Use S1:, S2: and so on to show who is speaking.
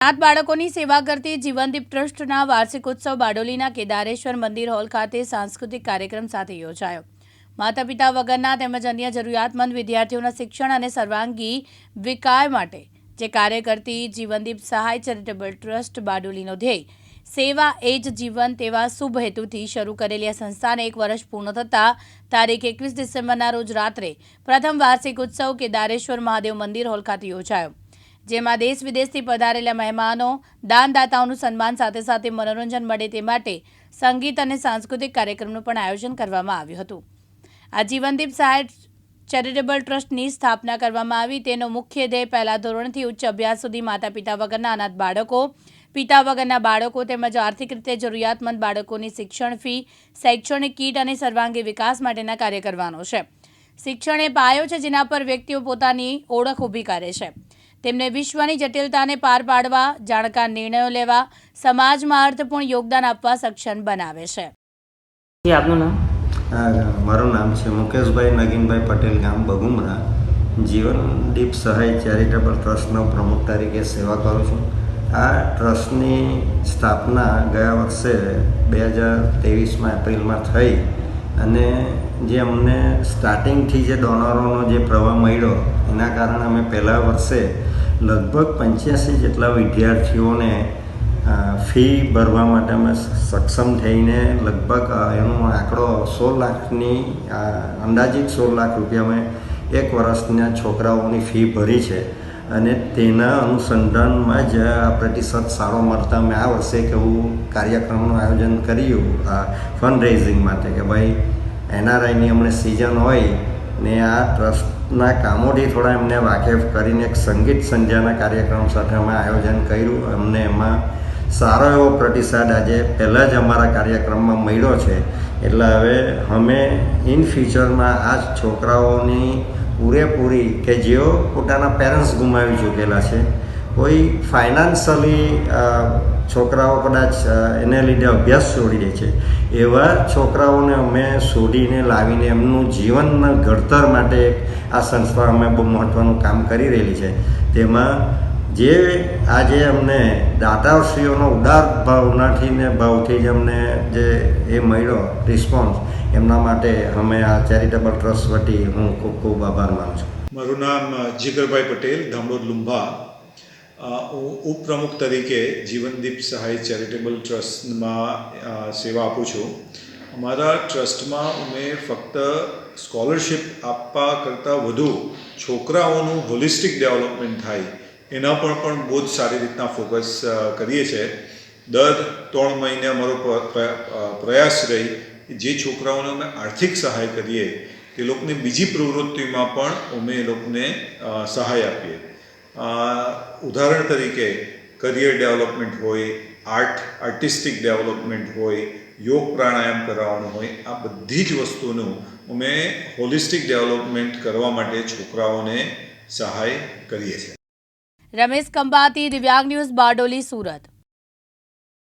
S1: નાથ બાળકોની સેવા કરતી જીવનદીપ ટ્રસ્ટના વાર્ષિકોત્સવ બારડોલીના કેદારેશ્વર મંદિર હોલ ખાતે સાંસ્કૃતિક કાર્યક્રમ સાથે યોજાયો। માતા પિતા વગરના તેમજ અન્ય જરૂરિયાતમંદ વિદ્યાર્થીઓના શિક્ષણ અને સર્વાંગી વિકાસ માટે જે કાર્ય કરતી જીવનદીપ સહાય ચેરિટેબલ ટ્રસ્ટ બારડોલીનો ધ્યેય સેવા એ જ જીવન તેવા શુભ હેતુથી શરૂ કરેલી આ સંસ્થાને 1 વર્ષ પૂર્ણ થતાં તારીખ 21 ડિસેમ્બરના રોજ રાત્રે પ્રથમ વાર્ષિક ઉત્સવ કેદારેશ્વર મહાદેવ મંદિર હોલ ખાતે યોજાયો, જેમાં દેશ વિદેશથી પધારેલા મહેમાનો દાનદાતાઓનું સન્માન સાથે સાથે મનોરંજન મળે તે માટે સંગીત અને સાંસ્કૃતિક કાર્યક્રમનું પણ આયોજન કરવામાં આવ્યું હતું। આ જીવનદીપ સહાય ચેરિટેબલ ટ્રસ્ટની સ્થાપના કરવામાં આવી, તેનો મુખ્ય ધ્યેય પહેલા ધોરણથી ઉચ્ચ અભ્યાસ સુધી માતા પિતા વગરના અનાથ બાળકો, પિતા વગરના બાળકો તેમજ આર્થિક રીતે જરૂરિયાતમંદ બાળકોની શિક્ષણ ફી, શૈક્ષણિક કીટ અને સર્વાંગી વિકાસ માટેના કાર્ય કરવાનો છે। શિક્ષણ એ પાયો છે જેના પર વ્યક્તિઓ પોતાની ઓળખ ઊભી કરે છે, તેમને વિશ્વની જટિલતાને પાર પાડવા, જાણકાર નિર્ણયો લેવા, સમાજમાં અર્થપૂર્ણ યોગદાન આપવા સક્ષમ બનાવે છે।
S2: આપનું નામ?
S3: મારું નામ છે મુકેશભાઈ નગીનભાઈ પટેલ, ગામ બગુમરા। જીવનદીપ સહાય ચેરિટેબલ ટ્રસ્ટનો પ્રમુખ તરીકે સેવા કરું છું। આ ટ્રસ્ટની સ્થાપના ગયા વર્ષે 2023માં એપ્રિલમાં થઈ અને જે અમને સ્ટાર્ટિંગથી જે ડોનરોનો જે પ્રવાહ મળ્યો એના કારણે અમે પહેલા વર્ષે લગભગ 85 જેટલા વિદ્યાર્થીઓને ફી ભરવા માટે અમે સક્ષમ થઈને લગભગ એનો આંકડો 16 લાખની અંદાજિત 16 લાખ રૂપિયા અમે 1 વર્ષના છોકરાઓની ફી ભરી છે અને તેના અનુસંધાનમાં જ આ પ્રતિશત સારો મળતા મેં આ વર્ષે એક એવું કાર્યક્રમનું આયોજન કર્યું ફંડ રેઝિંગ માટે કે ભાઈ NRIની અમને સિઝન હોય ને આ ટ્રસ્ટના કામોથી થોડા એમને વાકેફ કરીને એક સંગીત સંધ્યાના કાર્યક્રમ સાથે અમે આયોજન કર્યું। અમને એમાં સારો એવો પ્રતિસાદ આજે પહેલાં જ અમારા કાર્યક્રમમાં મળ્યો છે, એટલે હવે અમે ઇન ફ્યુચરમાં આ છોકરાઓની પૂરેપૂરી કે જેઓ પોતાના પેરેન્ટ્સ ગુમાવી ચૂકેલા છે, કોઈ ફાઇનાન્શિયલી છોકરાઓ કદાચ એને લીધે અભ્યાસ છોડી દે છે, એવા છોકરાઓને અમે શોધીને લાવીને એમનું જીવનના ઘડતર માટે આ સંસ્થા અમે બહુ મહત્ત્વનું કામ કરી રહેલી છે। તેમાં જે આજે અમને દાતાશ્રીઓનો ઉદાર ભાવનાથી ને ભાવથી જ અમને જે એ મળ્યો રિસ્પોન્સ, એમના માટે અમે આ ચેરિટેબલ ટ્રસ્ટ વતી હું ખૂબ ખૂબ આભાર માનું છું।
S4: મારું નામ જીગરભાઈ પટેલ, ધામડોદ લુંભા। હું ઉપપ્રમુખ તરીકે જીવનદીપ સહાય ચેરિટેબલ ટ્રસ્ટમાં સેવા આપું છું। અમારા ટ્રસ્ટમાં અમે ફક્ત સ્કોલરશિપ આપવા કરતાં વધુ છોકરાઓનું હોલિસ્ટિક ડેવલપમેન્ટ થાય એના પર પણ બહુ જ સારી રીતના ફોકસ કરીએ છીએ। દર 3 મહિને અમારો પ્રયાસ રહી જે છોકરાઓને અમે આર્થિક સહાય કરીએ તે લોકોને બીજી પ્રવૃત્તિમાં પણ અમે એ લોકોને સહાય આપીએ। ઉદાહરણ તરીકે કરિયર ડેવલપમેન્ટ હોય, આર્ટિસ્ટિક ડેવલપમેન્ટ હોય, યોગ પ્રાણાયામ કરાવવાનું હોય, આ બધી જ વસ્તુનું અમે હોલિસ્ટિક ડેવલપમેન્ટ કરવા માટે છોકરાઓને સહાય કરીએ છીએ।
S1: રમેશ કંબાતી, દિવ્યાંગ ન્યૂઝ, બારડોલી, સુરત।